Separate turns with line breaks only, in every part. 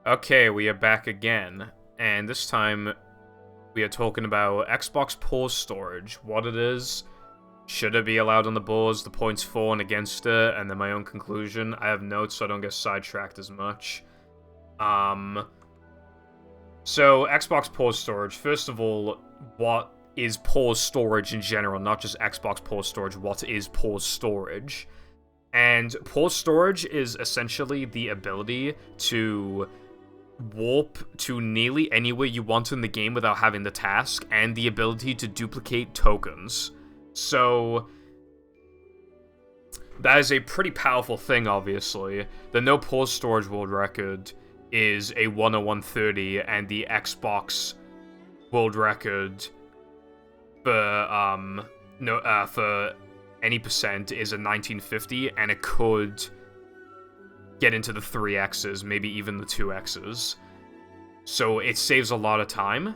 Okay, we are back again, and this time we are talking about Xbox pause storage, what it is, should it be allowed on the boards, the points for and against it, and then my own conclusion. I have notes so I don't get sidetracked as much. So Xbox pause storage, first of all, what is pause storage in general, not just Xbox pause storage, what is pause storage? And pause storage is essentially the ability to warp to nearly anywhere you want in the game without having the task, and the ability to duplicate tokens. So that is a pretty powerful thing, obviously. The no pause storage world record is a 10130, and the Xbox world record for for any percent is a 1950, and it could get into the 3x's, maybe even the 2x's. So it saves a lot of time.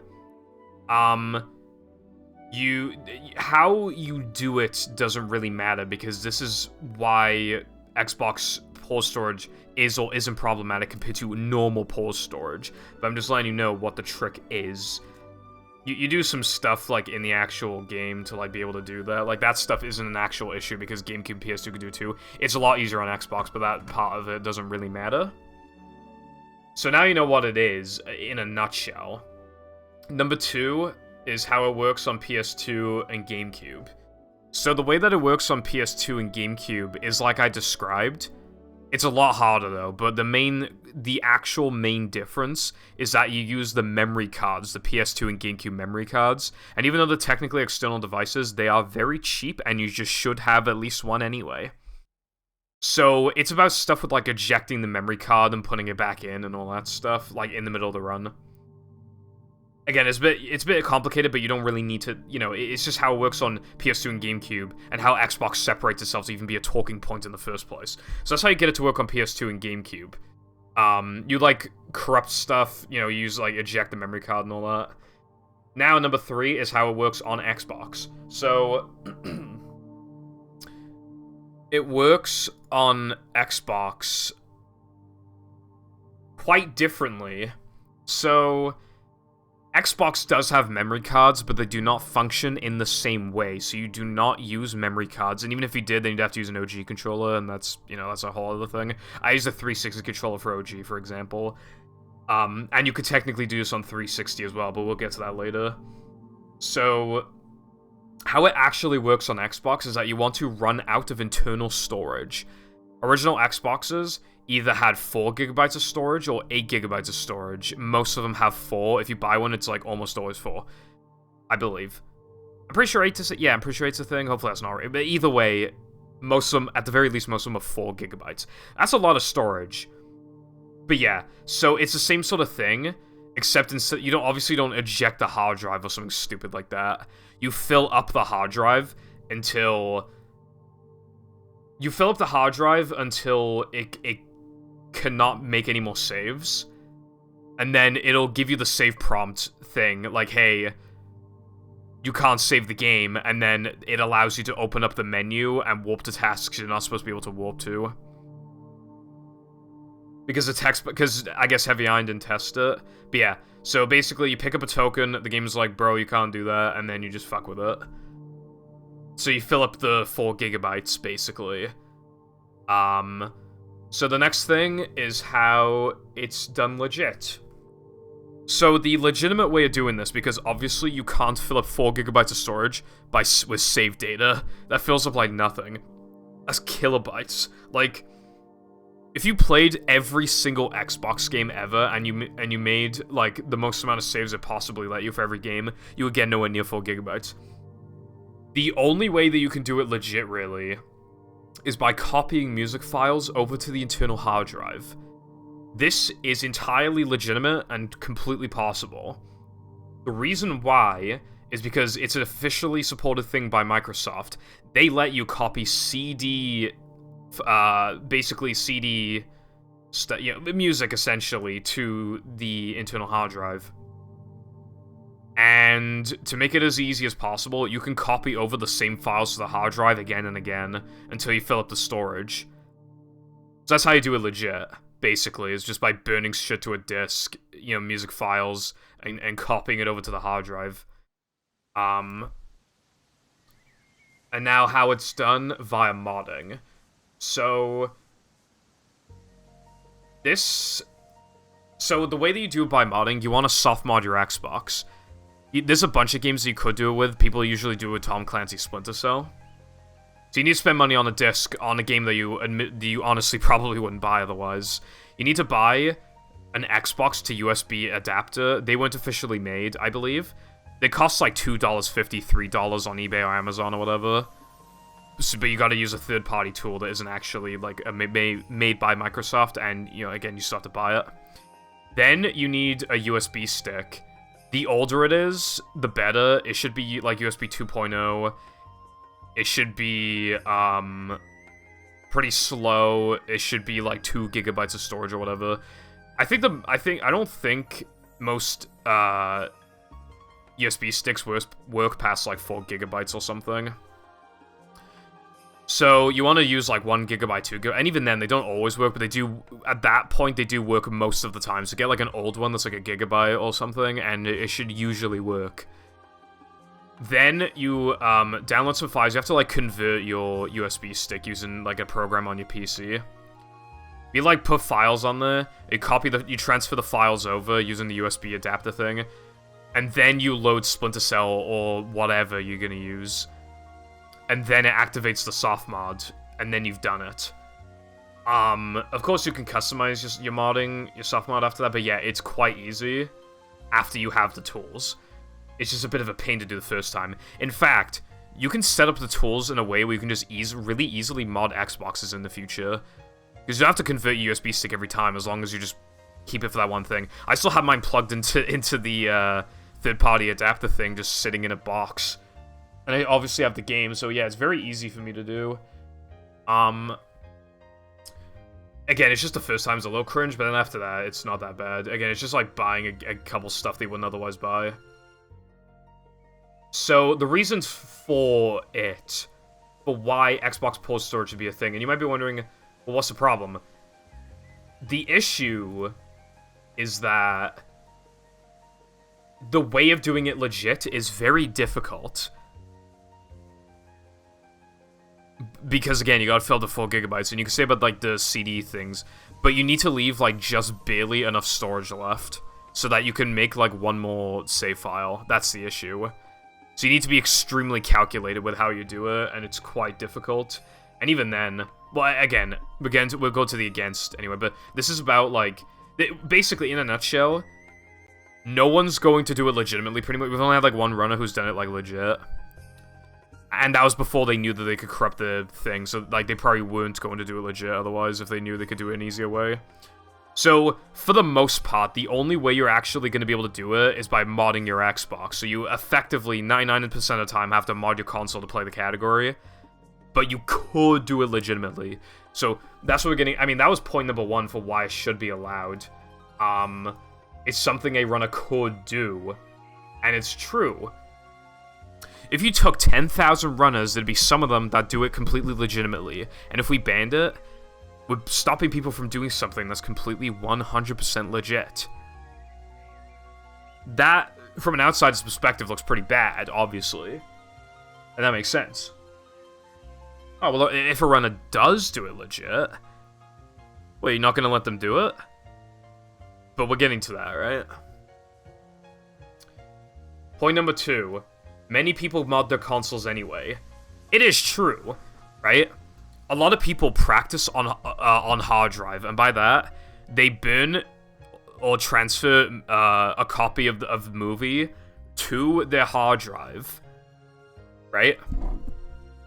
How you do it doesn't really matter, because this is why Xbox pause storage is or isn't problematic compared to normal pause storage. But I'm just letting you know what the trick is. You do some stuff, like, in the actual game to, like, be able to do that. Like, that stuff isn't an actual issue, because GameCube PS2 could do too. It's a lot easier on Xbox, but that part of it doesn't really matter. So now you know what it is, in a nutshell. Number 2 is how it works on PS2 and GameCube. So the way that it works on PS2 and GameCube is like I described. It's a lot harder though, but the actual main difference is that you use the memory cards, the PS2 and GameCube memory cards, and even though they're technically external devices, they are very cheap, and you just should have at least one anyway. So it's about stuff with, like, ejecting the memory card and putting it back in and all that stuff, like, in the middle of the run. Again, it's a bit complicated, but you don't really need to, it's just how it works on PS2 and GameCube, and how Xbox separates itself to even be a talking point in the first place. So that's how you get it to work on PS2 and GameCube. You, like, corrupt stuff, you use, like, eject the memory card and all that. Now, number 3 is how it works on Xbox. So, it works on Xbox quite differently. So Xbox does have memory cards, but they do not function in the same way, so you do not use memory cards, and even if you did, then you'd have to use an OG controller, and that's, that's a whole other thing. I use a 360 controller for OG, for example, and you could technically do this on 360 as well, but we'll get to that later. So how it actually works on Xbox is that you want to run out of internal storage. Original Xboxes either had 4GB of storage or 8GB of storage. Most of them have 4. If you buy one, it's, like, almost always 4. I believe. I'm pretty sure 8 is... Yeah, I'm pretty sure 8's a thing. Hopefully that's not right. But either way, most of them, at the very least, most of them are 4GB. That's a lot of storage. But yeah, so it's the same sort of thing, except instead, you obviously don't eject the hard drive or something stupid like that. You fill up the hard drive until... it cannot make any more saves, and then it'll give you the save prompt thing, like, hey, you can't save the game, and then it allows you to open up the menu and warp to tasks you're not supposed to be able to warp to. Because I guess Heavy Iron didn't test it. But yeah, so basically you pick up a token, the game's like, bro, you can't do that, and then you just fuck with it. So you fill up the 4GB, basically. So the next thing is how it's done legit. So the legitimate way of doing this, because obviously you can't fill up 4GB of storage with save data, that fills up like nothing. That's kilobytes. Like, if you played every single Xbox game ever, and you made, like, the most amount of saves it possibly let you for every game, you would get nowhere near 4GB. The only way that you can do it legit, really, is by copying music files over to the internal hard drive. This is entirely legitimate and completely possible. The reason why is because it's an officially supported thing by Microsoft. They let you copy basically CD, music essentially, to the internal hard drive. And to make it as easy as possible, you can copy over the same files to the hard drive again and again until you fill up the storage. So that's how you do it legit. basically, is just by burning shit to a disk, music files, and copying it over to the hard drive. And now how it's done via modding. So the way that you do it by modding, you want to soft mod your Xbox. There's a bunch of games that you could do it with. People usually do it with Tom Clancy's Splinter Cell. So you need to spend money on a disc on a game that you honestly probably wouldn't buy otherwise. You need to buy an Xbox to USB adapter. They weren't officially made, I believe. They cost like $2.50, $3 on eBay or Amazon or whatever. So, but you gotta use a third-party tool that isn't actually like made by Microsoft, and again, you still have to buy it. Then you need a USB stick. The older it is, the better. It should be like USB 2.0. It should be pretty slow. It should be like 2 gigabytes of storage or whatever. I don't think most USB sticks work past like 4 gigabytes or something. So you want to use like 1 gigabyte, 2 gigabyte, and even then they don't always work, but they do, at that point, they do work most of the time. So get like an old one that's like a gigabyte or something, and it should usually work. Then you download some files. You have to like convert your USB stick using like a program on your PC. You like put files on there, you transfer the files over using the USB adapter thing, and then you load Splinter Cell or whatever you're gonna use. And then it activates the soft mod, and then you've done it. Of course you can customize your soft mod after that, but yeah, it's quite easy after you have the tools. It's just a bit of a pain to do the first time. In fact, you can set up the tools in a way where you can just really easily mod Xboxes in the future. Because you don't have to convert your USB stick every time, as long as you just keep it for that one thing. I still have mine plugged into the third-party adapter thing, just sitting in a box. And I obviously have the game, so yeah, it's very easy for me to do. Again, it's just the first time it's a little cringe, but then after that, it's not that bad. Again, it's just like buying a couple stuff they wouldn't otherwise buy. So, the reasons for why Xbox Pulse Storage should be a thing, and you might be wondering, well, what's the problem? The issue is that the way of doing it legit is very difficult. Because, again, you gotta fill the 4 gigabytes, and you can say about, like, the CD things, but you need to leave, like, just barely enough storage left, so that you can make, like, one more save file. That's the issue. So you need to be extremely calculated with how you do it, and it's quite difficult. And even then, well, again, we'll go to the against anyway, but this is about, like, basically, in a nutshell, no one's going to do it legitimately, pretty much. We've only had, like, one runner who's done it, like, legit. And that was before they knew that they could corrupt the thing, so, like, they probably weren't going to do it legit otherwise if they knew they could do it an easier way. So, for the most part, the only way you're actually going to be able to do it is by modding your Xbox. So you effectively, 99% of the time, have to mod your console to play the category. But you could do it legitimately. So, that's what we're getting. I mean, that was point number 1 for why it should be allowed. It's something a runner could do. And it's true. If you took 10,000 runners, there'd be some of them that do it completely legitimately. And if we banned it, we're stopping people from doing something that's completely 100% legit. That, from an outsider's perspective, looks pretty bad, obviously. And that makes sense. Oh, well, if a runner does do it legit, well, you're not going to let them do it? But we're getting to that, right? Point number 2. Many people mod their consoles anyway. It is true, right? A lot of people practice on hard drive, and by that, they burn or transfer a copy of the movie to their hard drive, right?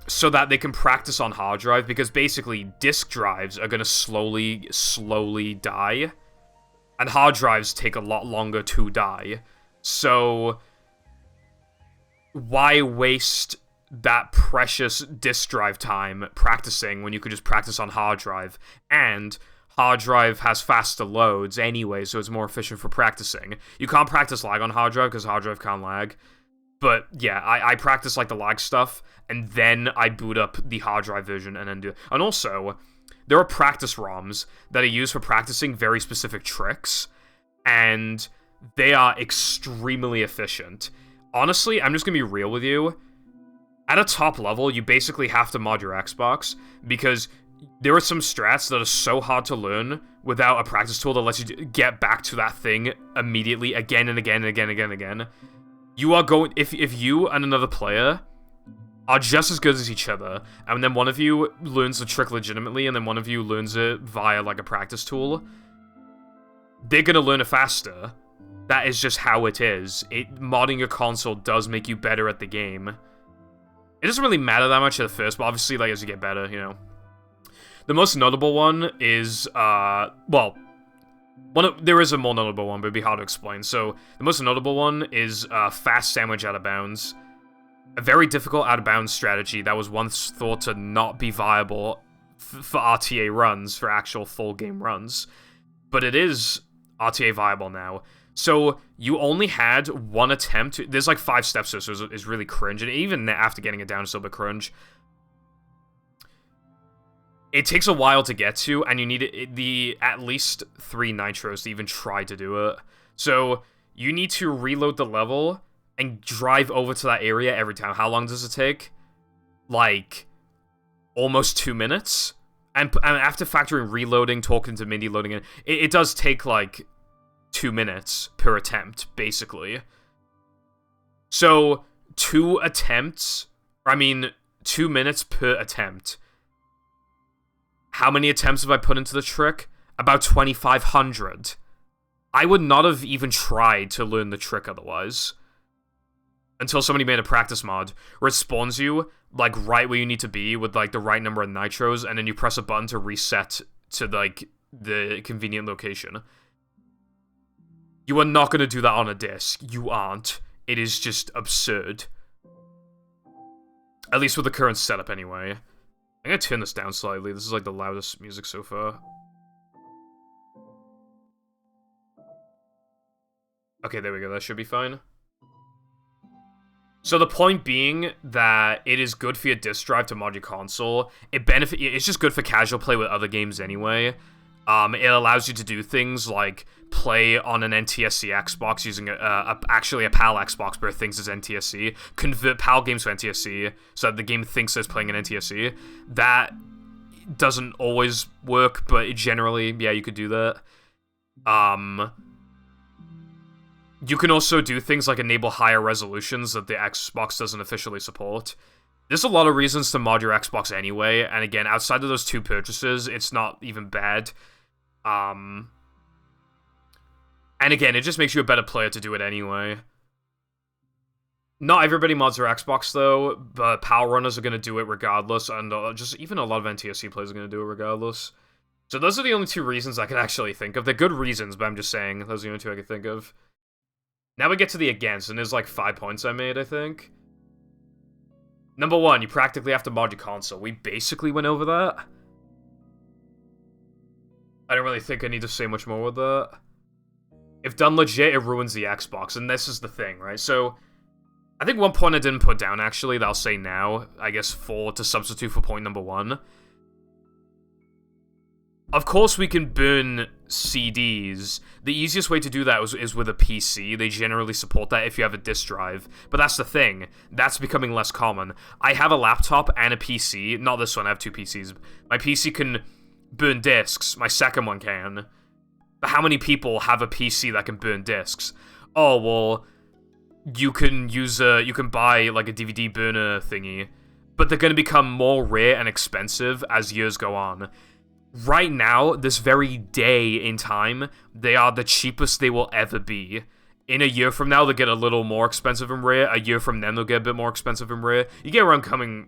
So that they can practice on hard drive, because basically disk drives are gonna slowly die, and hard drives take a lot longer to die. So why waste that precious disk drive time practicing when you could just practice on hard drive? And hard drive has faster loads anyway, so it's more efficient for practicing. You can't practice lag on hard drive because hard drive can't lag. But yeah, I practice like the lag stuff, and then I boot up the hard drive version and then do it. And also, there are practice ROMs that are used for practicing very specific tricks, and they are extremely efficient. Honestly, I'm just gonna be real with you. At a top level, you basically have to mod your Xbox, because there are some strats that are so hard to learn without a practice tool that lets you get back to that thing immediately, again and again and again and again and again. You are going... If you and another player are just as good as each other, and then one of you learns the trick legitimately, and then one of you learns it via, like, a practice tool, they're gonna learn it faster. That is just how it is. Modding your console does make you better at the game. It doesn't really matter that much at first, but obviously, like, as you get better, you know. The most notable one is, well, there is a more notable one, but it'd be hard to explain. So, the most notable one is, fast sandwich out of bounds. A very difficult out-of-bounds strategy that was once thought to not be viable for RTA runs, for actual full-game runs. But it is RTA viable now. So, you only had one attempt. There's like 5 steps, so it's really cringe. And even after getting it down, it's still a bit cringe. It takes a while to get to, and you need at least 3 nitros to even try to do it. So, you need to reload the level and drive over to that area every time. How long does it take? Like, almost 2 minutes? And after factoring reloading, talking to Mindy, loading it does take, like, 2 minutes per attempt, basically. So, 2 attempts... I mean, 2 minutes per attempt. How many attempts have I put into the trick? About 2,500. I would not have even tried to learn the trick otherwise. Until somebody made a practice mod where it spawns you, like, right where you need to be with, like, the right number of nitros, and then you press a button to reset to, like, the convenient location. You are not going to do that on a disc. You aren't. It is just absurd. At least with the current setup, anyway. I'm gonna turn this down slightly. This is, like, the loudest music so far. Okay, there we go. That should be fine. So the point being that it is good for your disk drive to mod your console. It's just good for casual play with other games anyway. It allows you to do things like play on an NTSC Xbox using actually a PAL Xbox, but it thinks it's NTSC. Convert PAL games to NTSC so that the game thinks it's playing an NTSC. That doesn't always work, but generally, yeah, you could do that. You can also do things like enable higher resolutions that the Xbox doesn't officially support. There's a lot of reasons to mod your Xbox anyway, and again, outside of those 2 purchases, it's not even bad. And again, it just makes you a better player to do it anyway. Not everybody mods their Xbox, though, but PAL runners are going to do it regardless, and just even a lot of NTSC players are going to do it regardless. So those are the only 2 reasons I can actually think of. They're good reasons, but I'm just saying, those are the only 2 I can think of. Now we get to the against, and there's like 5 points I made, I think. Number 1, you practically have to mod your console. We basically went over that. I don't really think I need to say much more with that. If done legit, it ruins the Xbox, and this is the thing, right? So, I think one point I didn't put down, actually, that I'll say now, I guess to substitute for point number 1. Of course, we can burn CDs. The easiest way to do that is with a PC. They generally support that if you have a disk drive. But that's the thing. That's becoming less common. I have a laptop and a PC. Not this one, I have 2 PCs. My PC can burn discs. My second one can. But how many people have a PC that can burn discs? Oh, well, you can buy, like, a DVD burner thingy. But they're going to become more rare and expensive as years go on. Right now, this very day in time, they are the cheapest they will ever be. In a year from now, they'll get a little more expensive and rare. A year from then, they'll get a bit more expensive and rare. You get where I'm coming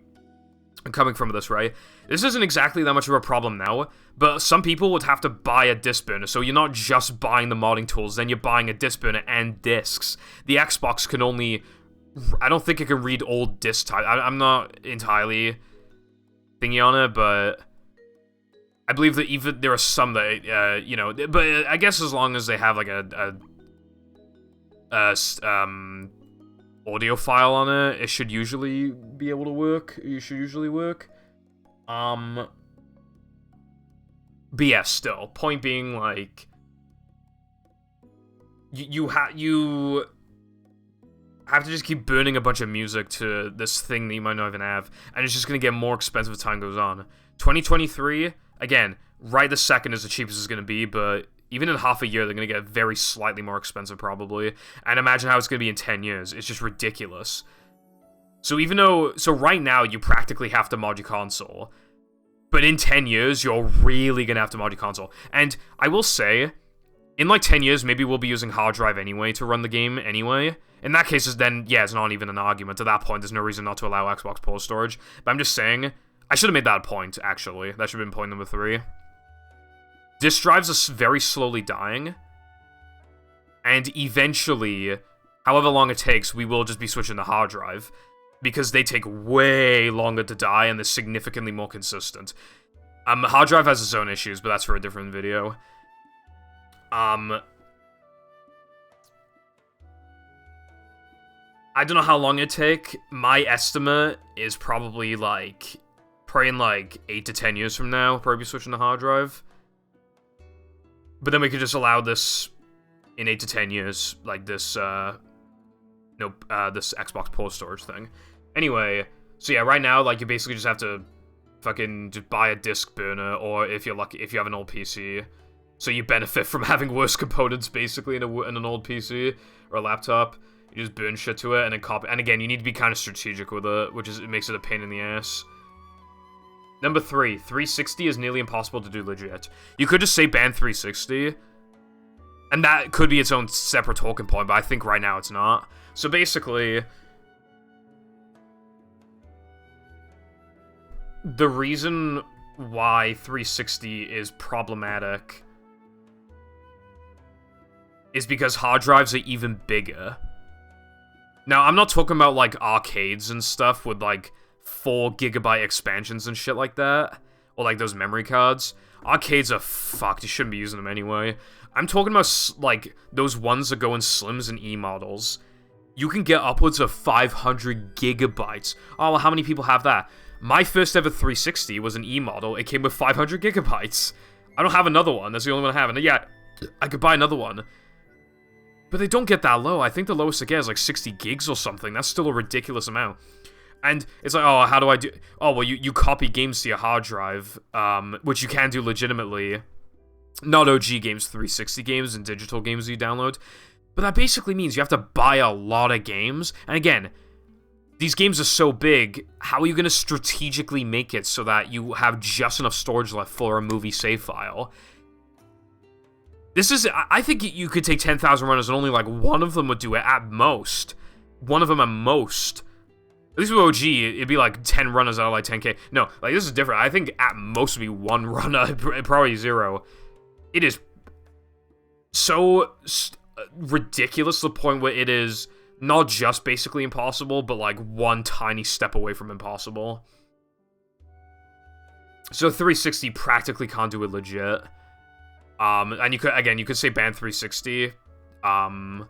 from this, right? This isn't exactly that much of a problem now, but some people would have to buy a disc burner, so you're not just buying the modding tools, then you're buying a disc burner and discs. The Xbox can only... I don't think it can read old disc type. I'm not entirely thingy on it, but... I believe that even there are some that, you know, but I guess as long as they have, like, audio file on it, it should usually be able to work. It should usually work. But yeah, still, point being, like, you have to just keep burning a bunch of music to this thing that you might not even have, and it's just gonna get more expensive as time goes on. 2023, again, right this second is the cheapest it's gonna be, but even in half a year, they're gonna get very slightly more expensive, probably. And imagine how it's gonna be in 10 years. It's just ridiculous. So right now, you practically have to mod your console. But in 10 years, you're really gonna have to mod your console. And I will say, in like 10 years, maybe we'll be using hard drive anyway to run the game anyway. In that case, then, yeah, it's not even an argument. At that point, there's no reason not to allow Xbox pull storage. But I'm just saying, I should have made that a point, actually. That should have been point number 3. Disk drives are very slowly dying. And eventually, however long it takes, we will just be switching to hard drive. Because they take way longer to die, and they're significantly more consistent. Hard drive has its own issues, but that's for a different video. I don't know how long it'd take. My estimate is probably in 8 to 10 years from now, probably switching to hard drive. But then we could just allow this in 8 to 10 years, like this, this Xbox pull storage thing. Anyway, so yeah, right now, like, you basically just have to fucking just buy a disc burner, or if you're lucky, if you have an old PC. So you benefit from having worse components, basically, in an old PC or a laptop. You just burn shit to it, and then copy. And again, you need to be kind of strategic with it, it makes it a pain in the ass. Number 3, 360 is nearly impossible to do legit. You could just say ban 360, and that could be its own separate talking point, but I think right now it's not. So basically, the reason why 360 is problematic is because hard drives are even bigger. Now, I'm not talking about, like, arcades and stuff with, like, 4GB expansions and shit like that. Or, like, those memory cards. Arcades are fucked. You shouldn't be using them anyway. I'm talking about, like, those ones that go in Slims and E models. You can get upwards of 500GB. Oh, well, how many people have that? My first ever 360 was an E model. It came with 500GB. I don't have another one. That's the only one I have. And yeah, I could buy another one. But they don't get that low. I think the lowest they get is like 60 gigs or something. That's still a ridiculous amount. And it's like, oh, how do I do... Oh, well, you copy games to your hard drive, which you can do legitimately. Not OG games, 360 games and digital games you download. But that basically means you have to buy a lot of games. And again, these games are so big, how are you going to strategically make it so that you have just enough storage left for a movie save file? This is... I think you could take 10,000 runners and only, like, one of them would do it at most. One of them at most. At least with OG, it'd be, like, 10 runners out of, like, 10k. No, like, this is different. I think at most would be one runner, probably 0. It is so ridiculous to the point where it is not just basically impossible, but, like, one tiny step away from impossible. So 360 practically can't do it legit. And you could say ban 360, and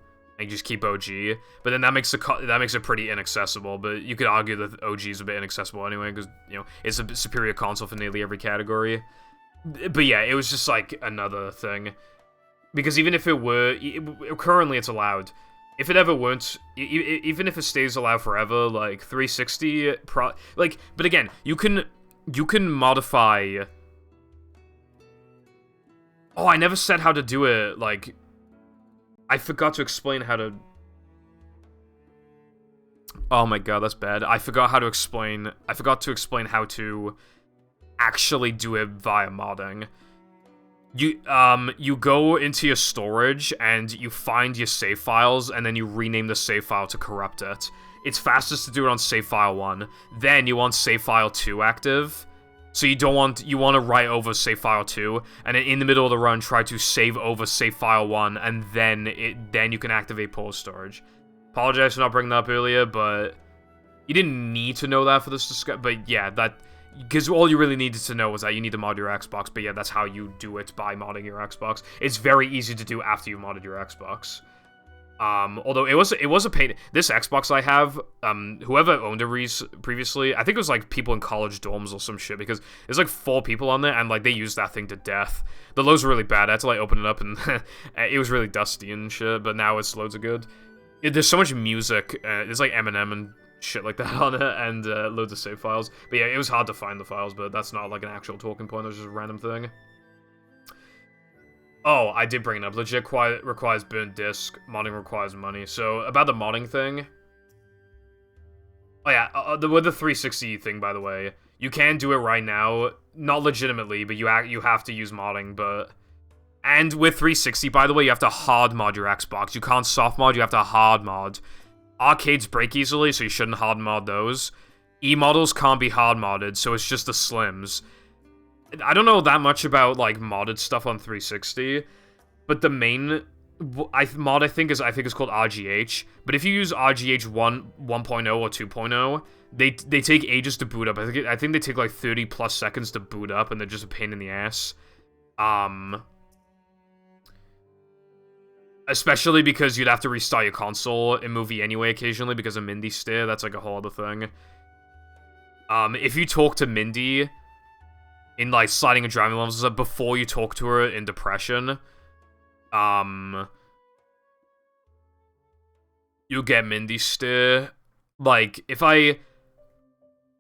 just keep OG, but then that makes it pretty inaccessible. But you could argue that OG is a bit inaccessible anyway, because you know it's a superior console for nearly every category. But yeah, it was just like another thing, because even if it were currently it's allowed, if it ever weren't, even if it stays allowed forever, like 360, but again, you can modify. Oh, I never said how to do it, like... I forgot to explain how to... Oh my god, that's bad. I forgot to explain how to actually do it via modding. You go into your storage, and you find your save files, and then you rename the save file to corrupt it. It's fastest to do it on save file 1. Then you want save file 2 active. So you want to write over save file 2, and then in the middle of the run, try to save over save file 1, and then you can activate pull storage. Apologize for not bringing that up earlier, but you didn't need to know that for this discussion. But yeah, because all you really needed to know was that you need to mod your Xbox. But yeah, that's how you do it, by modding your Xbox. It's very easy to do after you modded your Xbox. Although it was a pain. This Xbox I have, whoever owned it previously, I think it was like people in college dorms or some shit, because there's like 4 people on there and like they used that thing to death. The loads were really bad. I had to like open it up and it was really dusty and shit. But now it's loads of good. There's so much music. There's like Eminem and shit like that on it, and loads of save files. But yeah, it was hard to find the files, but that's not like an actual talking point. It was just a random thing. Oh, I did bring it up. Legit requires burnt disk. Modding requires money. So, about the modding thing. Oh yeah, with the 360 thing, by the way. You can do it right now. Not legitimately, but you have to use modding, but... And with 360, by the way, you have to hard mod your Xbox. You can't soft mod, you have to hard mod. Arcades break easily, so you shouldn't hard mod those. E-models can't be hard modded, so it's just the slims. I don't know that much about, like, modded stuff on 360, but the main mod I think is called RGH. But if you use RGH 1.0 or 2.0, they take ages to boot up. I think they take like 30 plus seconds to boot up, and they're just a pain in the ass. Especially because you'd have to restart your console in Movie anyway occasionally because of Mindy Steer. That's like a whole other thing. If you talk to Mindy in like sliding and driving levels before you talk to her in Depression, you'll get Mindy Steer. Like, if I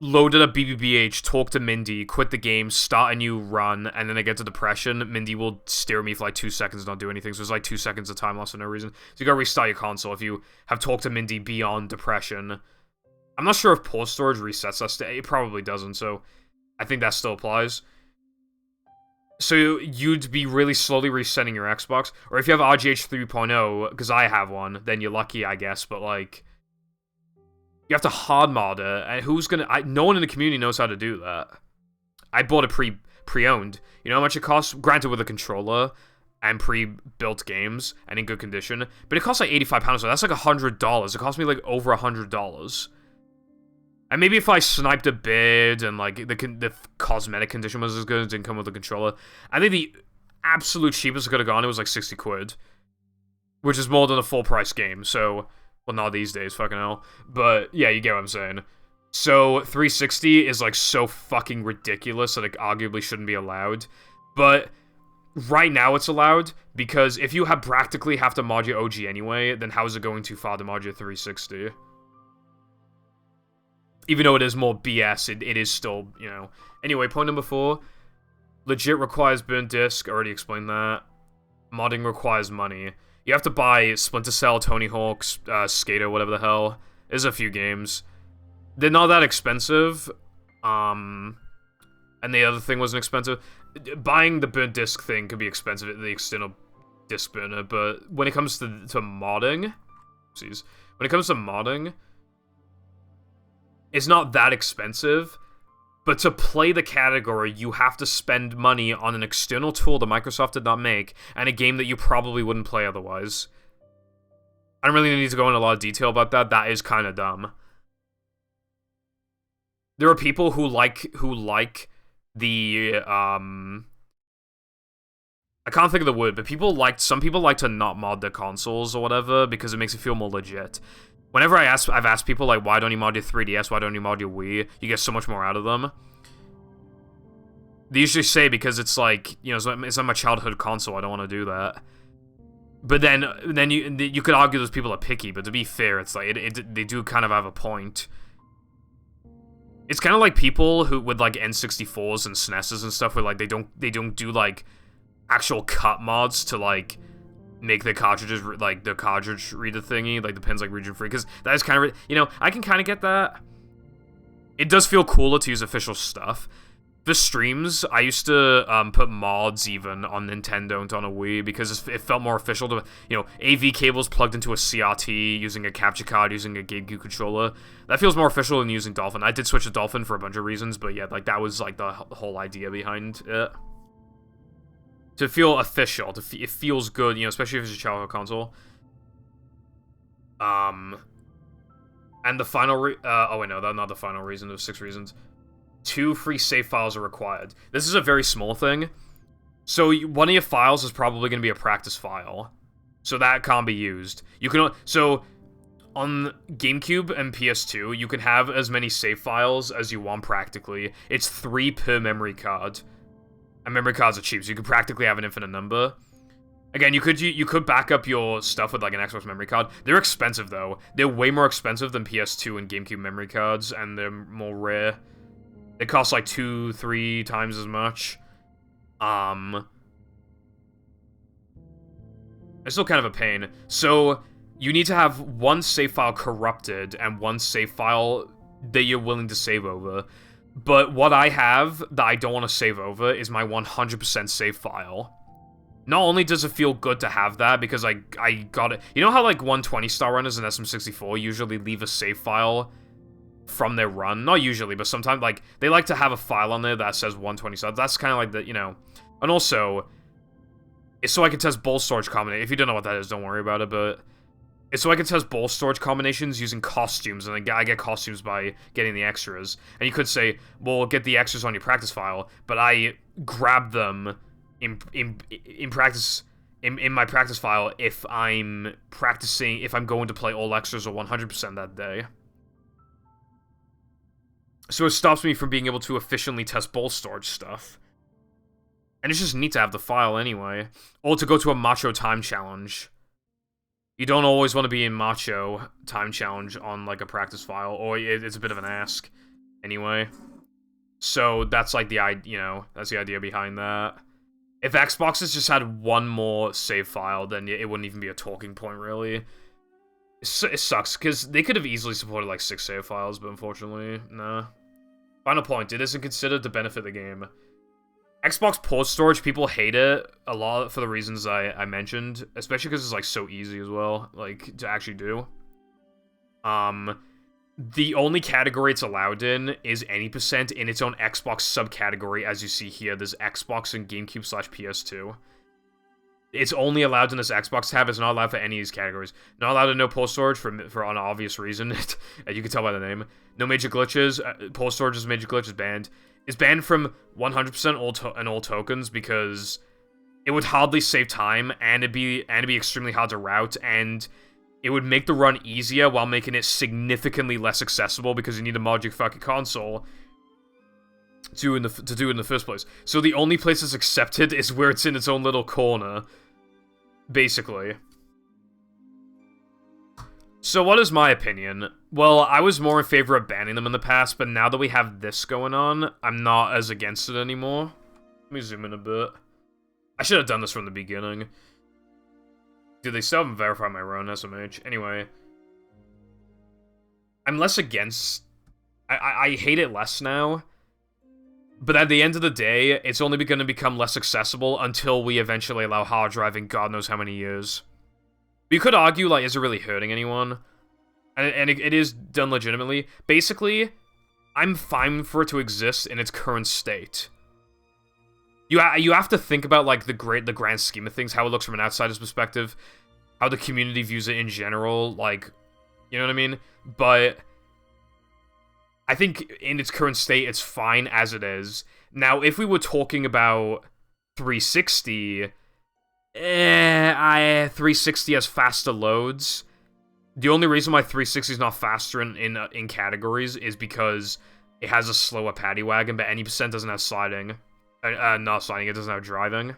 loaded up BBBH, talk to Mindy, quit the game, start a new run, and then I get to Depression, Mindy will steer me for like 2 seconds and not do anything, so it's like 2 seconds of time lost for no reason. So you gotta restart your console if you have talked to Mindy beyond Depression. I'm not sure if port storage resets us. It probably doesn't, so I think that still applies. So you'd be really slowly resetting your Xbox, or if you have RGH 3.0, because I have one, then you're lucky, I guess, but like... You have to hard mod it, and who's gonna... no one in the community knows how to do that. I bought it pre-owned. You know how much it costs? Granted, with a controller and pre-built games and in good condition, but it costs like £85, so that's like $100. It cost me like over $100. And maybe if I sniped a bid and like the cosmetic condition was as good, it didn't come with the controller. I think the absolute cheapest it could have gone, it was like 60 quid. Which is more than a full price game, so... Well, not these days, fucking hell. But, yeah, you get what I'm saying. So, 360 is, like, so fucking ridiculous that it arguably shouldn't be allowed. But, right now it's allowed, because if you practically have to mod your OG anyway, then how is it going too far to mod your 360? Even though it is more BS, it is still, you know... Anyway, point number 4. Legit requires burnt disk, already explained that. Modding requires money. You have to buy Splinter Cell, Tony Hawk, Skater, whatever the hell. There's a few games. They're not that expensive. And the other thing wasn't expensive. Buying the burnt disc thing could be expensive, the external disc burner, but when it comes to modding... Oopsies. When it comes to modding, it's not that expensive. But to play the category, you have to spend money on an external tool that Microsoft did not make, and a game that you probably wouldn't play otherwise. I don't really need to go into a lot of detail about that. That is kind of dumb. There are people who like the, I can't think of the word, but some people like to not mod their consoles or whatever, because it makes it feel more legit. Whenever I've asked people, like, why don't you mod your 3DS, why don't you mod your Wii, you get so much more out of them. They usually say, because it's like, you know, it's not my childhood console, I don't want to do that. But then you could argue those people are picky, but to be fair, it's like, they do kind of have a point. It's kind of like people who, with, like, N64s and SNESs and stuff, where, like, they don't do, like, actual cut mods to, like... make the cartridges, like, the cartridge reader thingy, like, the pin's, like, region-free, because that is kind of, you know, I can kind of get that. It does feel cooler to use official stuff. The streams, I used to put mods, even, on Nintendo and on a Wii, because it felt more official to, you know, AV cables plugged into a CRT, using a capture card, using a GameCube controller. That feels more official than using Dolphin. I did switch to Dolphin for a bunch of reasons, but yeah, like, that was, like, the whole idea behind it. To feel official, it feels good, you know, especially if it's a childhood console. And the final oh wait, no, that's not the final reason, there's 6 reasons. 2 free save files are required. This is a very small thing. So one of your files is probably going to be a practice file. So that can't be used. You can... So, on GameCube and PS2, you can have as many save files as you want, practically. It's 3 per memory card. And memory cards are cheap, so you could practically have an infinite number. Again, you could back up your stuff with, like, an Xbox memory card. They're expensive, though. They're way more expensive than PS2 and GameCube memory cards, and they're more rare. They cost, like, 2-3 times as much. It's still kind of a pain. So, you need to have one save file corrupted and one save file that you're willing to save over. But what I have that I don't want to save over is my 100% save file. Not only does it feel good to have that, because I got it... You know how, like, 120 star runners in SM64 usually leave a save file from their run? Not usually, but sometimes, like, they like to have a file on there that says 120 stars. That's kind of like the, you know... And also, it's so I can test bolt storage combination. If you don't know what that is, don't worry about it, but... It's so I can test bolt storage combinations using costumes, and I get costumes by getting the extras. And you could say, well, get the extras on your practice file, but I grab them... in my practice file if I'm practicing, if I'm going to play all extras or 100% that day. So it stops me from being able to efficiently test bolt storage stuff. And it's just neat to have the file anyway. Or to go to a Macho Time Challenge. You don't always want to be in Macho Time Challenge on, like, a practice file, or it's a bit of an ask anyway. So that's, like, you know, that's the idea behind that. If Xbox has just had one more save file, then it wouldn't even be a talking point, really. It sucks, because they could have easily supported, like, 6 save files, but unfortunately, nah. Final point, it isn't considered to benefit the game. Xbox port storage, people hate it a lot for the reasons I mentioned, especially because it's, like, so easy as well, like, to actually do. The only category it's allowed in is any % in its own Xbox subcategory, as you see here. There's Xbox and GameCube/PS2. It's only allowed in this Xbox tab. It's not allowed for any of these categories. Not allowed to no port storage for an obvious reason. You can tell by the name. No major glitches. Port storage is major glitch is banned. It's banned from 100% all tokens because it would hardly save time and it'd be extremely hard to route, and it would make the run easier while making it significantly less accessible because you need a mod your fucking console to do it in the first place. So the only place it's accepted is where it's in its own little corner, basically. So what is my opinion? Well, I was more in favor of banning them in the past, but now that we have this going on, I'm not as against it anymore. Let me zoom in a bit. I should have done this from the beginning. Dude, they still haven't verified my run, SMH. Anyway. I'm less against... I hate it less now. But at the end of the day, it's only going to become less accessible until we eventually allow hard driving God knows how many years. You could argue, like, is it really hurting anyone? And it is done legitimately. Basically, I'm fine for it to exist in its current state. You have to think about, like, the grand scheme of things, how it looks from an outsider's perspective, how the community views it in general, like, you know what I mean? But I think in its current state, it's fine as it is. Now, if we were talking about 360, 360 has faster loads. The only reason why 360 is not faster in categories is because it has a slower paddy wagon, but any % doesn't have sliding. Not sliding, it doesn't have driving.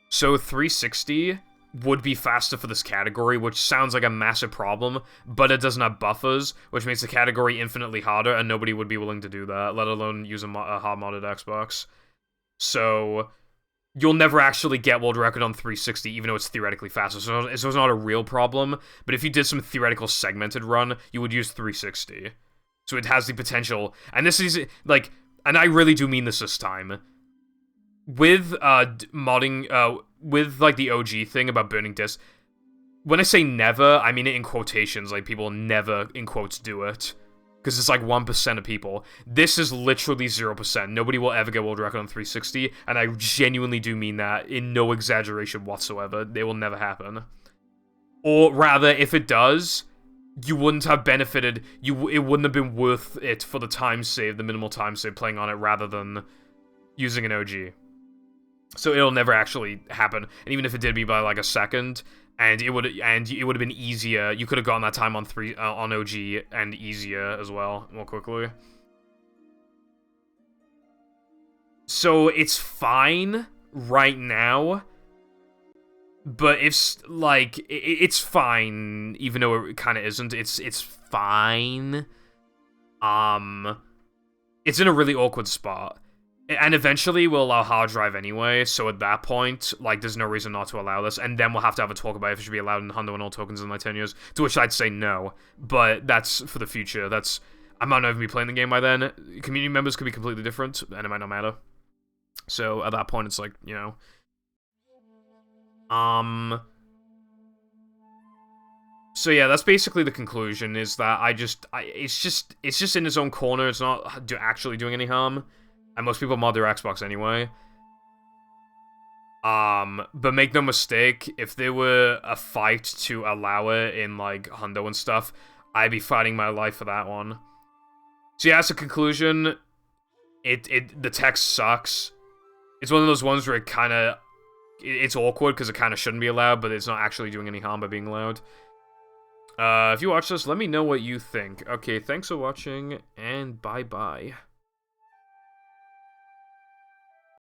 So 360 would be faster for this category, which sounds like a massive problem, but it doesn't have buffers, which makes the category infinitely harder, and nobody would be willing to do that, let alone use a hard-modded Xbox. So you'll never actually get world record on 360, even though it's theoretically faster, so it's not a real problem, but if you did some theoretical segmented run, you would use 360. So it has the potential, and this is, like... And I really do mean this time. With, modding, with, like, the OG thing about burning discs, when I say never, I mean it in quotations, like, people never, in quotes, do it. Because it's, like, 1% of people. This is literally 0%. Nobody will ever get world record on 360, and I genuinely do mean that, in no exaggeration whatsoever. It will never happen. Or, rather, if it does... you wouldn't have benefited, it wouldn't have been worth it for the time save, the minimal time save playing on it, rather than using an OG. So it'll never actually happen. And even if it did be by like a second, and it would have been easier. You could have gotten that time on on OG and easier as well, more quickly. So it's fine right now, but it's like it's fine, even though it kind of isn't. It's fine. It's in a really awkward spot. And eventually we'll allow hard drive anyway, so at that point, like, there's no reason not to allow this, and then we'll have to have a talk about if it should be allowed in Hundo and all tokens in like 10 years, to which I'd say no, but that's for the future. I might not even be playing the game by then. Community members could be completely different, and it might not matter. So at that point, it's like, you know. So yeah, that's basically the conclusion, is that it's just in its own corner, it's not actually doing any harm. And most people mod their Xbox anyway. But make no mistake, if there were a fight to allow it in, like, Hundo and stuff, I'd be fighting my life for that one. So yeah, as a conclusion, the text sucks. It's one of those ones where it's awkward because it kind of shouldn't be allowed, but it's not actually doing any harm by being allowed. If you watch this, let me know what you think. Okay, thanks for watching, and bye-bye.